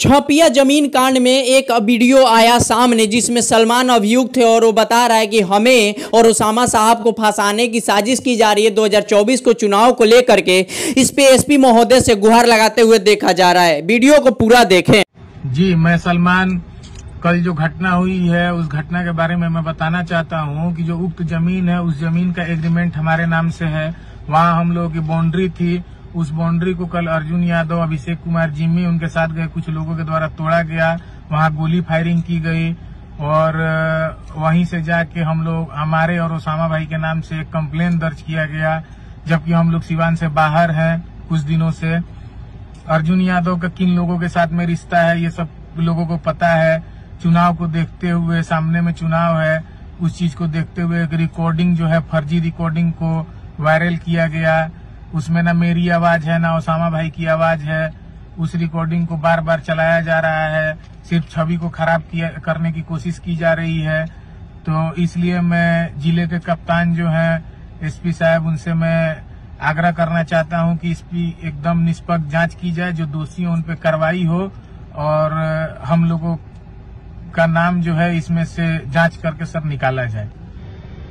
छपिया जमीन कांड में एक वीडियो आया सामने जिसमें सलमान अभियुक्त थे और वो बता रहा है कि हमें और उसामा साहब को फंसाने की साजिश की जा रही है। 2024 को चुनाव को लेकर के इस पे एसपी महोदय से गुहार लगाते हुए देखा जा रहा है। वीडियो को पूरा देखें। जी, मैं सलमान, कल जो घटना हुई है उस घटना के बारे में मैं बताना चाहता हूं कि जो उक्त जमीन है उस जमीन का एग्रीमेंट हमारे नाम से है। वहां हम लोगों की बाउंड्री थी। उस बाउंड्री को कल अर्जुन यादव, अभिषेक कुमार, जिम्मी उनके साथ गए कुछ लोगों के द्वारा तोड़ा गया। वहां गोली फायरिंग की गई और वहीं से जाके हम लोग, हमारे और उसामा भाई के नाम से एक कंप्लेन दर्ज किया गया, जबकि हम लोग सिवान से बाहर हैं कुछ दिनों से। अर्जुन यादव का किन लोगों के साथ में रिश्ता है ये सब लोगों को पता है। चुनाव को देखते हुए, सामने में चुनाव है, उस चीज को देखते हुए एक रिकॉर्डिंग जो है, फर्जी रिकॉर्डिंग को वायरल किया गया। उसमें ना मेरी आवाज है ना उसामा भाई की आवाज है। उस रिकॉर्डिंग को बार बार चलाया जा रहा है, सिर्फ छवि को खराब करने की कोशिश की जा रही है। तो इसलिए मैं जिले के कप्तान जो हैं एसपी साहब, उनसे मैं आग्रह करना चाहता हूं कि इसकी एकदम निष्पक्ष जांच की जाए, जो दोषी हो उन पर कार्रवाई हो और हम लोगों का नाम जो है इसमें से जांच करके सब निकाला जाए।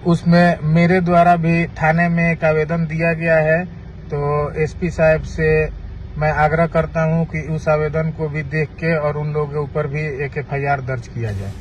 उसमें मेरे द्वारा भी थाने में एक आवेदन दिया गया है, तो एसपी साहब से मैं आग्रह करता हूं कि उस आवेदन को भी देख के और उन लोगों के ऊपर भी एक FIR दर्ज किया जाए।